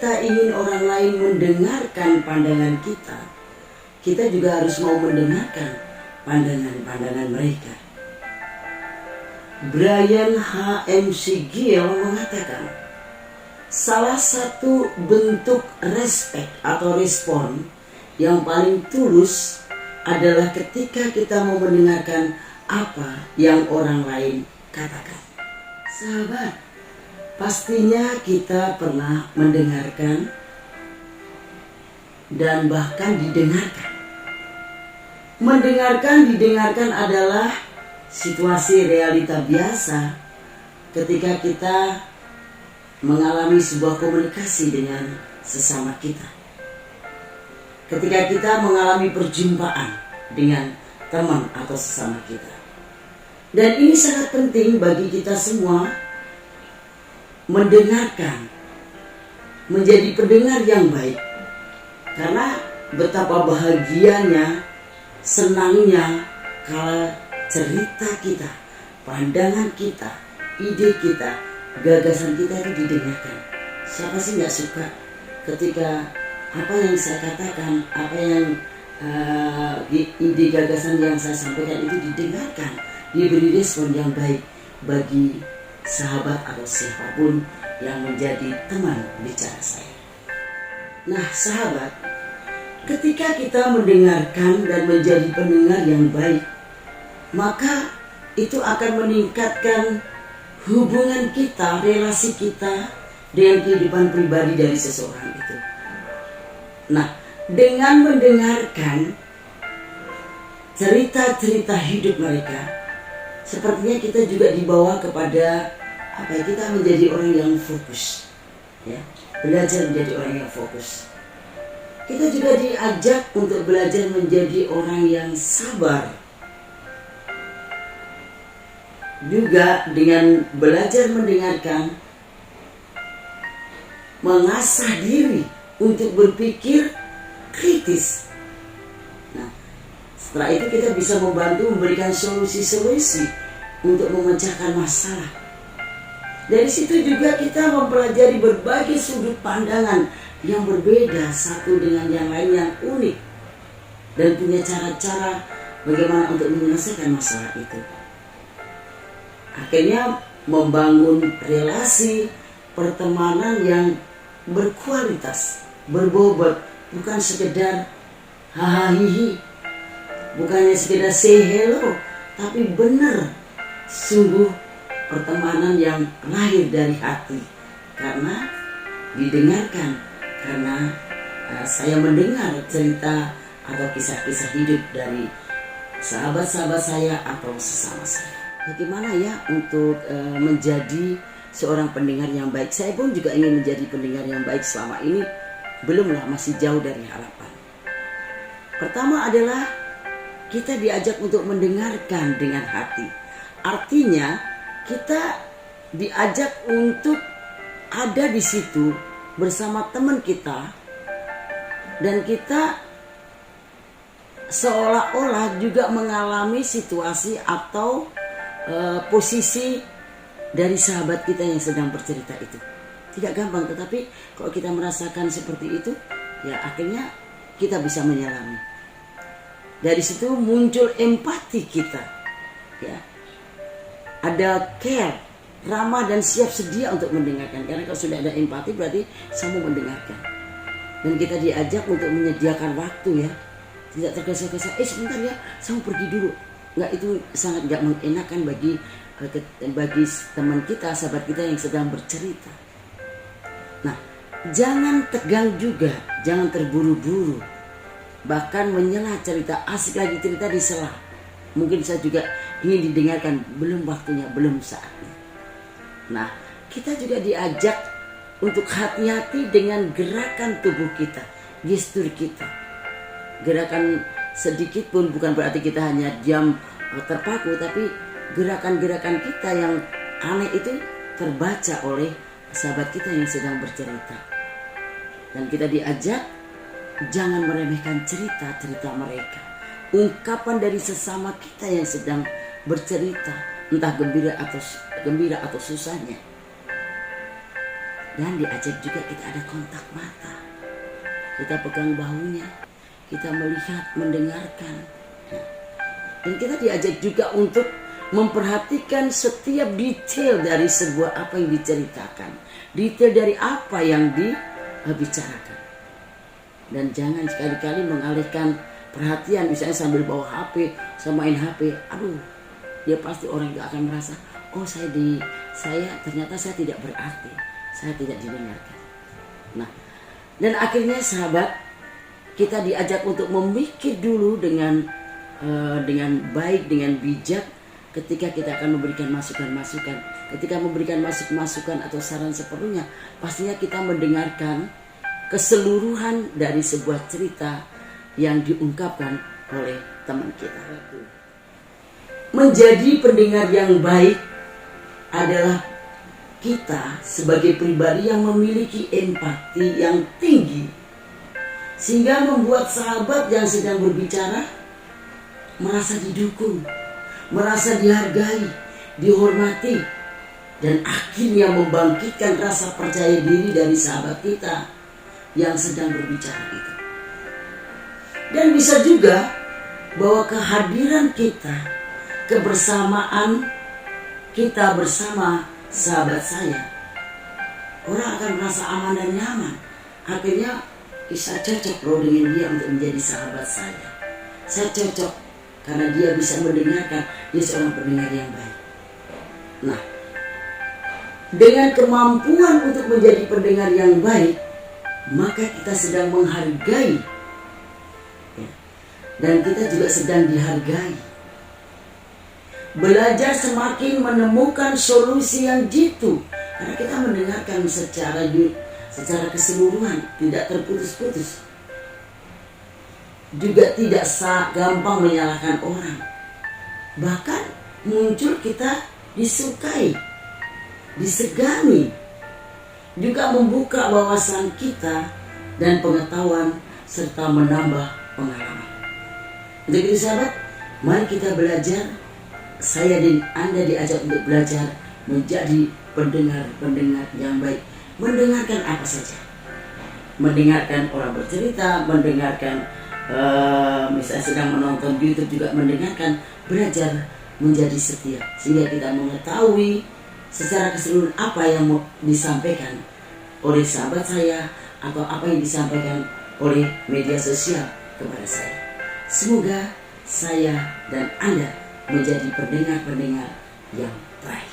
kita ingin orang lain mendengarkan pandangan kita, kita juga harus mau mendengarkan pandangan-pandangan mereka. Brian H. McGill mengatakan, salah satu bentuk respect atau respon yang paling tulus adalah ketika kita mau mendengarkan apa yang orang lain katakan. Sahabat, pastinya kita pernah mendengarkan dan bahkan didengarkan. Didengarkan adalah situasi realita biasa ketika kita mengalami sebuah komunikasi dengan sesama kita. Ketika kita mengalami perjumpaan dengan teman atau sesama kita. Dan ini sangat penting bagi kita semua mendengarkan, menjadi pendengar yang baik. Karena betapa bahagianya, senangnya kalau cerita kita, pandangan kita, ide kita, gagasan kita itu didengarkan. Siapa sih gak suka ketika apa yang saya katakan, apa yang ide gagasan yang saya sampaikan itu didengarkan, diberi respon yang baik bagi sahabat atau siapapun yang menjadi teman bicara saya. Nah sahabat, ketika kita mendengarkan dan menjadi pendengar yang baik, maka itu akan meningkatkan hubungan kita, relasi kita dengan kehidupan pribadi dari seseorang itu. Nah, dengan mendengarkan cerita-cerita hidup mereka, sepertinya kita juga dibawa kepada kita menjadi orang yang fokus, ya, belajar menjadi orang yang fokus. Kita juga diajak untuk belajar menjadi orang yang sabar. Juga dengan belajar mendengarkan, mengasah diri untuk berpikir kritis. Nah, setelah itu kita bisa membantu memberikan solusi-solusi untuk memecahkan masalah. Dari situ juga kita mempelajari berbagai sudut pandangan yang berbeda satu dengan yang lain, yang unik, dan punya cara-cara bagaimana untuk menyelesaikan masalah itu. Akhirnya membangun relasi pertemanan yang berkualitas, berbobot, bukan sekedar hahaha, bukannya sekedar say hello, tapi benar sungguh pertemanan yang lahir dari hati karena didengarkan, karena saya mendengar cerita atau kisah-kisah hidup dari sahabat-sahabat saya atau sesama saya. Bagaimana ya untuk menjadi seorang pendengar yang baik? Saya pun juga ingin menjadi pendengar yang baik selama ini. Belumlah, masih jauh dari harapan. Pertama adalah kita diajak untuk mendengarkan dengan hati. Artinya kita diajak untuk ada di situ bersama teman kita, dan kita seolah-olah juga mengalami situasi atau posisi dari sahabat kita yang sedang bercerita itu. Tidak gampang, tetapi kalau kita merasakan seperti itu, ya akhirnya kita bisa menyelami. Dari situ muncul empati kita, ya. Ada care, ramah dan siap sedia untuk mendengarkan. Karena kalau sudah ada empati berarti saya mau mendengarkan. Dan kita diajak untuk menyediakan waktu, ya. Tidak tergesa-gesa, sebentar ya, saya mau pergi dulu. Enggak, itu sangat gak mengenakan bagi teman kita, sahabat kita yang sedang bercerita. Nah, jangan tegang juga, jangan terburu-buru. Bahkan menyela cerita, asik lagi cerita disela. Mungkin saya juga ingin didengarkan, belum waktunya, belum saatnya. Nah, kita juga diajak untuk hati-hati dengan gerakan tubuh kita, gestur kita. Gerakan sedikit pun bukan berarti kita hanya diam terpaku, tapi gerakan-gerakan kita yang aneh itu terbaca oleh sahabat kita yang sedang bercerita. Dan kita diajak jangan meremehkan cerita-cerita mereka, ungkapan dari sesama kita yang sedang bercerita, entah gembira atau susahnya. Dan diajak juga kita ada kontak mata. Kita pegang bahunya, kita melihat, mendengarkan. Dan kita diajak juga untuk memperhatikan setiap detail dari sebuah apa yang diceritakan. Detail dari apa yang dibicarakan. Dan jangan sekali-kali mengalihkan perhatian, misalnya sambil bawa HP, sama main HP. Aduh, dia pasti orang juga akan merasa, oh ternyata saya tidak berarti, saya tidak didengarkan. Nah, dan akhirnya sahabat, kita diajak untuk memikir dulu dengan baik, dengan bijak ketika kita akan memberikan masukan-masukan. Ketika memberikan masukan atau saran seperlunya, pastinya kita mendengarkan keseluruhan dari sebuah cerita yang diungkapkan oleh teman kita. Menjadi pendengar yang baik adalah kita sebagai pribadi yang memiliki empati yang tinggi, sehingga membuat sahabat yang sedang berbicara merasa didukung, merasa dihargai, dihormati, dan akhirnya membangkitkan rasa percaya diri dari sahabat kita yang sedang berbicara itu. Dan bisa juga bahwa kehadiran kita, kebersamaan kita bersama sahabat saya, orang akan merasa aman dan nyaman. Akhirnya saya cocok loh dengan dia untuk menjadi sahabat saya. Saya cocok karena dia bisa mendengarkan, dia seorang pendengar yang baik. Nah, dengan kemampuan untuk menjadi pendengar yang baik, maka kita sedang menghargai, dan kita juga sedang dihargai. Belajar semakin menemukan solusi yang jitu, karena kita mendengarkan secara keseluruhan, tidak terputus-putus. Juga tidak gampang menyalahkan orang. Bahkan muncul kita disukai, disegani. Juga membuka wawasan kita dan pengetahuan serta menambah pengalaman. Untuk itu sahabat, mari kita belajar. Saya dan Anda diajak untuk belajar menjadi pendengar-pendengar yang baik. Mendengarkan apa saja. Mendengarkan orang bercerita, mendengarkan misalnya sedang menonton YouTube juga mendengarkan, belajar menjadi setia. Sehingga kita mengetahui secara keseluruhan apa yang mau disampaikan oleh sahabat saya atau apa yang disampaikan oleh media sosial kepada saya. Semoga saya dan Anda menjadi pendengar-pendengar yang baik.